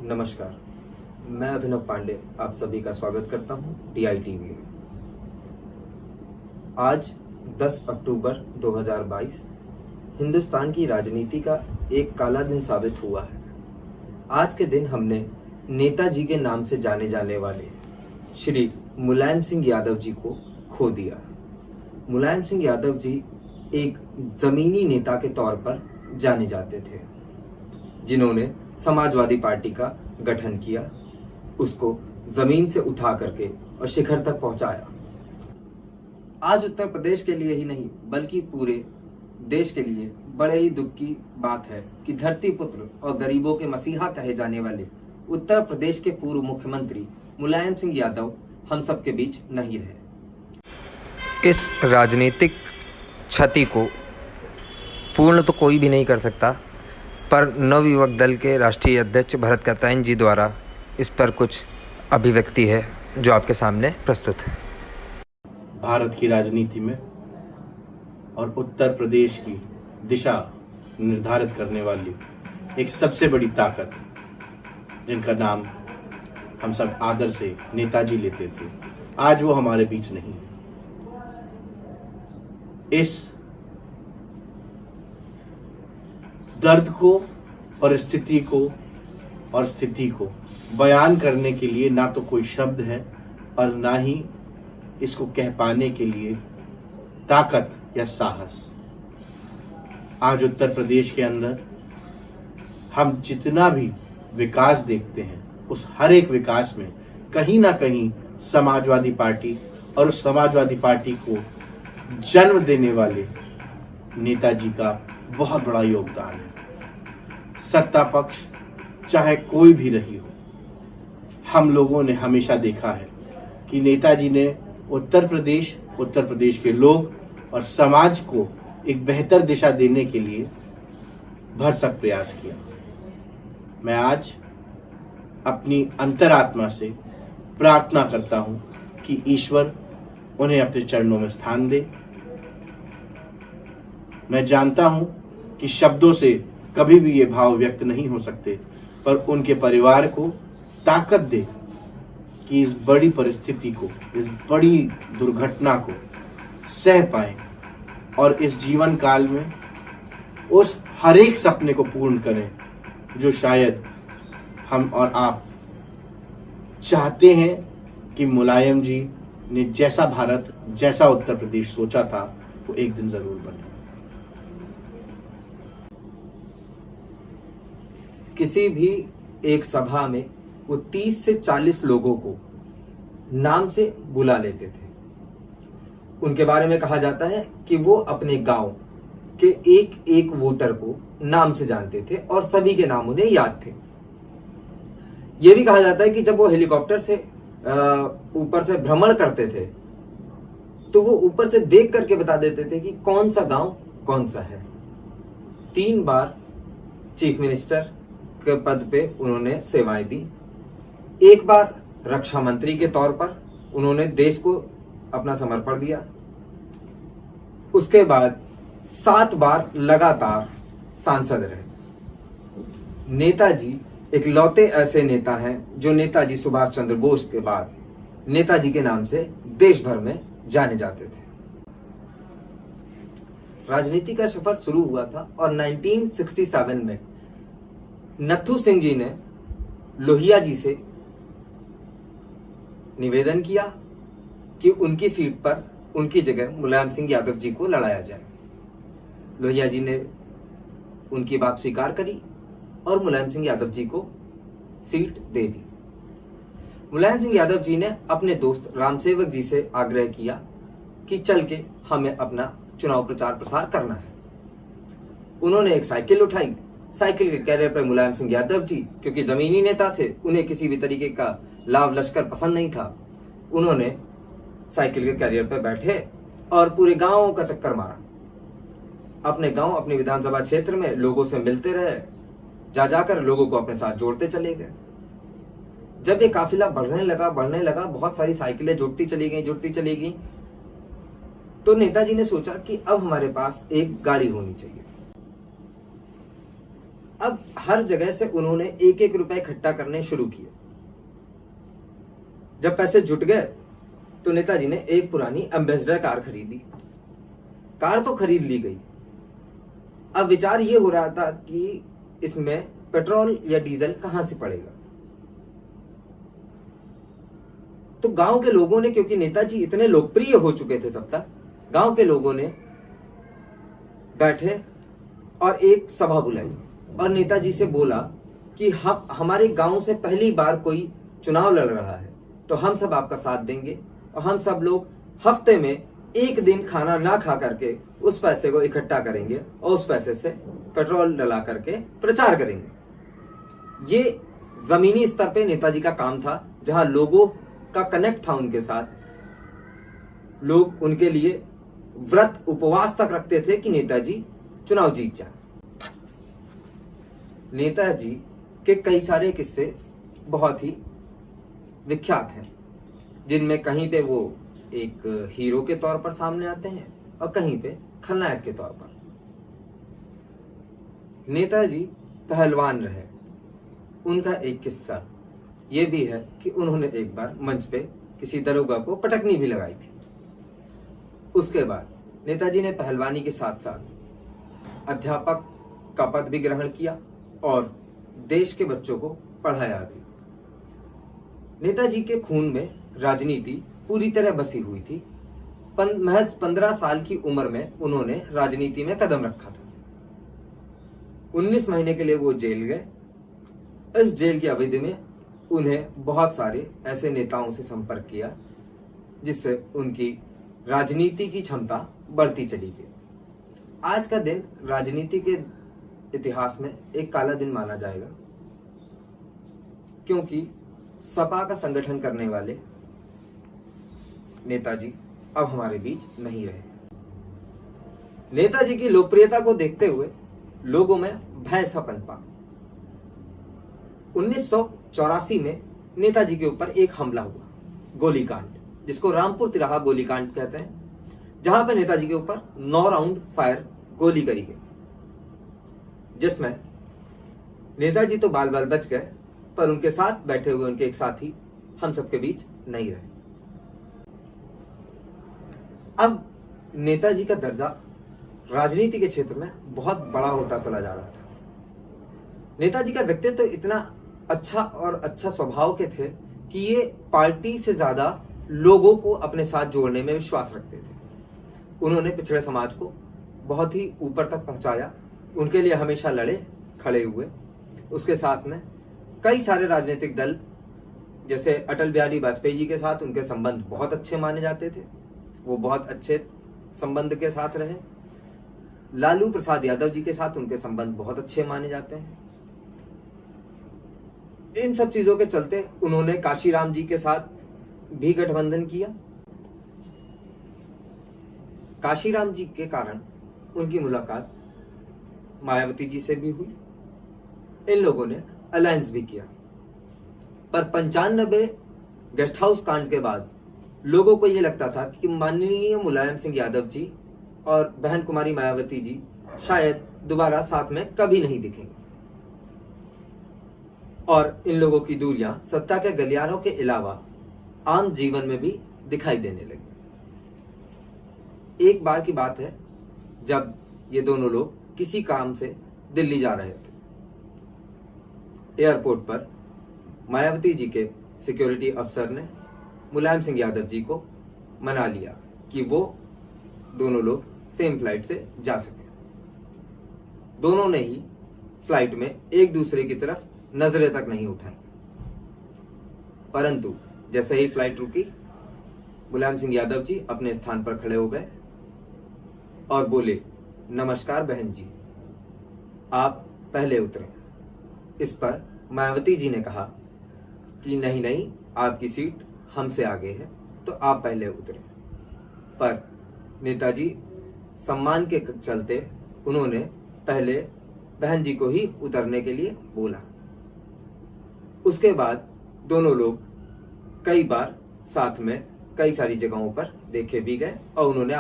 नमस्कार, मैं अभिनव पांडे आप सभी का स्वागत करता हूं DITV में। आज 10 अक्टूबर 2022 हिंदुस्तान की राजनीति का एक काला दिन साबित हुआ है। आज के दिन हमने नेताजी के नाम से जाने जाने वाले श्री मुलायम सिंह यादव जी को खो दिया। मुलायम सिंह यादव जी एक जमीनी नेता के तौर पर जाने जाते थे, जिन्होंने समाजवादी पार्टी का गठन किया, उसको जमीन से उठा करके और शिखर तक पहुंचाया। आज उत्तर प्रदेश के लिए ही नहीं बल्कि पूरे देश के लिए बड़े ही दुख की बात है कि धरती पुत्र और गरीबों के मसीहा कहे जाने वाले उत्तर प्रदेश के पूर्व मुख्यमंत्री मुलायम सिंह यादव हम सबके बीच नहीं रहे। इस राजनीतिक क्षति को पूर्ण तो कोई भी नहीं कर सकता, पर नवयुवक दल के राष्ट्रीय अध्यक्ष भरत कात्यायन जी द्वारा इस पर कुछ अभिव्यक्ति है जो आपके सामने प्रस्तुत है। भारत की राजनीति में और उत्तर प्रदेश की दिशा निर्धारित करने वाली एक सबसे बड़ी ताकत, जिनका नाम हम सब आदर से नेताजी लेते थे, आज वो हमारे बीच नहीं है। इस दर्द को, परिस्थिति को और स्थिति को बयान करने के लिए ना तो कोई शब्द है और ना ही इसको कह पाने के लिए ताकत या साहस। आज उत्तर प्रदेश के अंदर हम जितना भी विकास देखते हैं, उस हर एक विकास में कहीं ना कहीं समाजवादी पार्टी और उस समाजवादी पार्टी को जन्म देने वाले नेताजी का बहुत बड़ा योगदान है। सत्ता पक्ष चाहे कोई भी रही हो, हम लोगों ने हमेशा देखा है कि नेताजी ने उत्तर प्रदेश के लोग और समाज को एक बेहतर दिशा देने के लिए भरसक प्रयास किया। मैं आज अपनी अंतरात्मा से प्रार्थना करता हूं कि ईश्वर उन्हें अपने चरणों में स्थान दे। मैं जानता हूं कि शब्दों से कभी भी ये भाव व्यक्त नहीं हो सकते, पर उनके परिवार को ताकत दे कि इस बड़ी परिस्थिति को, इस बड़ी दुर्घटना को सह पाएं और इस जीवन काल में उस हर एक सपने को पूर्ण करें जो शायद हम और आप चाहते हैं कि मुलायम जी ने जैसा भारत, जैसा उत्तर प्रदेश सोचा था, वो एक दिन जरूर बने। किसी भी एक सभा में वो 30 से 40 लोगों को नाम से बुला लेते थे। उनके बारे में कहा जाता है कि वो अपने गांव के एक एक वोटर को नाम से जानते थे और सभी के नाम उन्हें याद थे। यह भी कहा जाता है कि जब वो हेलीकॉप्टर से ऊपर से भ्रमण करते थे तो वो ऊपर से देख करके बता देते थे कि कौन सा गांव कौन सा है। 3 बार चीफ मिनिस्टर के पद पे उन्होंने सेवाएं दी। 1 बार रक्षा मंत्री के तौर पर उन्होंने देश को अपना समर्पण दिया। उसके बाद 7 बार लगातार सांसद रहे। नेताजी इकलौते ऐसे नेता हैं जो नेताजी सुभाष चंद्र बोस के बाद नेताजी के नाम से देश भर में जाने जाते थे। राजनीति का सफर शुरू हुआ था और 1967 में नथू सिंह जी ने लोहिया जी से निवेदन किया कि उनकी सीट पर उनकी जगह मुलायम सिंह यादव जी को लड़ाया जाए। लोहिया जी ने उनकी बात स्वीकार करी और मुलायम सिंह यादव जी को सीट दे दी। मुलायम सिंह यादव जी ने अपने दोस्त रामसेवक जी से आग्रह किया कि चल के हमें अपना चुनाव प्रचार प्रसार करना है। उन्होंने एक साइकिल उठाई। साइकिल के कैरियर पर मुलायम सिंह यादव जी, क्योंकि जमीनी नेता थे, उन्हें किसी भी तरीके का लाभ लश्कर पसंद नहीं था, उन्होंने साइकिल के कैरियर पर बैठे और पूरे गांव का चक्कर मारा। अपने गांव, अपने विधानसभा क्षेत्र में लोगों से मिलते रहे, जाकर लोगों को अपने साथ जोड़ते चले गए। जब ये काफिला बढ़ने लगा, बहुत सारी साइकिलें जुड़ती चली गई, तो नेताजी ने सोचा कि अब हमारे पास एक गाड़ी होनी चाहिए। अब हर जगह से उन्होंने एक एक रुपए इकट्ठा करने शुरू किए। जब पैसे जुट गए तो नेताजी ने एक पुरानी एम्बेसडर कार खरीदी। कार तो खरीद ली गई, अब विचार ये हो रहा था कि इसमें पेट्रोल या डीजल कहां से पड़ेगा। तो गांव के लोगों ने, क्योंकि नेताजी इतने लोकप्रिय हो चुके थे तब तक, गांव के लोगों ने बैठे और एक सभा बुलाई और नेताजी से बोला कि हम हमारे गांव से पहली बार कोई चुनाव लड़ रहा है, तो हम सब आपका साथ देंगे और हम सब लोग हफ्ते में एक दिन खाना ना खा करके उस पैसे को इकट्ठा करेंगे और उस पैसे से पेट्रोल डला करके प्रचार करेंगे। ये जमीनी स्तर पे नेताजी का काम था, जहां लोगों का कनेक्ट था उनके साथ। लोग उनके लिए व्रत उपवास तक रखते थे कि नेताजी चुनाव जीत जाए। नेताजी के कई सारे किस्से बहुत ही विख्यात हैं, जिनमें कहीं पे वो एक हीरो के तौर पर सामने आते हैं और कहीं पे खलनायक के तौर पर। नेताजी पहलवान रहे। उनका एक किस्सा ये भी है कि उन्होंने एक बार मंच पे किसी दरोगा को पटकनी भी लगाई थी। उसके बाद नेताजी ने पहलवानी के साथ साथ अध्यापक का पद भी ग्रहण किया और देश के बच्चों को पढ़ाया भी। नेताजी के खून में राजनीति पूरी तरह बसी हुई थी। महज 15 साल की उम्र में उन्होंने राजनीति में कदम रखा था। 19 महीने के लिए वो जेल गए। इस जेल की अवधि में उन्हें बहुत सारे ऐसे नेताओं से संपर्क किया जिससे उनकी राजनीति की क्षमता बढ़ती चली गई। आज का दिन राजनीति के इतिहास में एक काला दिन माना जाएगा, क्योंकि सपा का संगठन करने वाले नेताजी अब हमारे बीच नहीं रहे। नेताजी की लोकप्रियता को देखते हुए लोगों में भय सा पनपा। 1984 में नेताजी के ऊपर एक हमला हुआ, गोलीकांड, जिसको रामपुर तिराहा गोलीकांड कहते हैं, जहां पर नेताजी के ऊपर 9 राउंड फायर गोली करी गई, जिसमें नेताजी तो बाल बाल बच गए, पर उनके साथ बैठे हुए उनके एक साथी हम सबके बीच नहीं रहे। अब नेताजी का दर्जा राजनीति के क्षेत्र में बहुत बड़ा होता चला जा रहा था। नेताजी का व्यक्तित्व तो इतना अच्छा और अच्छा स्वभाव के थे कि ये पार्टी से ज्यादा लोगों को अपने साथ जोड़ने में विश्वास रखते थे। उन्होंने पिछड़े समाज को बहुत ही ऊपर तक पहुंचाया, उनके लिए हमेशा लड़े, खड़े हुए। उसके साथ में कई सारे राजनीतिक दल, जैसे अटल बिहारी वाजपेयी जी के साथ उनके संबंध बहुत अच्छे माने जाते थे, वो बहुत अच्छे संबंध के साथ रहे। लालू प्रसाद यादव जी के साथ उनके संबंध बहुत अच्छे माने जाते हैं। इन सब चीजों के चलते उन्होंने काशीराम जी के साथ भी गठबंधन किया। काशीराम जी के कारण उनकी मुलाकात मायावती जी से भी हुई। इन लोगों ने अलायंस भी किया, पर 95 गेस्ट हाउस कांड के बाद लोगों को यह लगता था कि माननीय मुलायम सिंह यादव जी और बहन कुमारी मायावती जी शायद दोबारा साथ में कभी नहीं दिखेंगे, और इन लोगों की दूरियां सत्ता के गलियारों के अलावा आम जीवन में भी दिखाई देने लगी। एक बार की बात है, जब ये दोनों लोग किसी काम से दिल्ली जा रहे थे। एयरपोर्ट पर मायावती जी के सिक्योरिटी अफसर ने मुलायम सिंह यादव जी को मना लिया कि वो दोनों लोग सेम फ्लाइट से जा सके। दोनों ने ही फ्लाइट में एक दूसरे की तरफ नजरें तक नहीं उठाई, परंतु जैसे ही फ्लाइट रुकी, मुलायम सिंह यादव जी अपने स्थान पर खड़े हो गए और बोले, नमस्कार बहन जी, आप पहले उतरें। इस पर मायावती जी ने कहा कि नहीं नहीं, आपकी सीट हमसे आगे है, तो आप पहले उतरें। पर नेताजी सम्मान के चलते उन्होंने पहले बहन जी को ही उतरने के लिए बोला। उसके बाद दोनों लोग कई बार साथ में कई सारी जगहों पर देखे भी गए और उन्होंने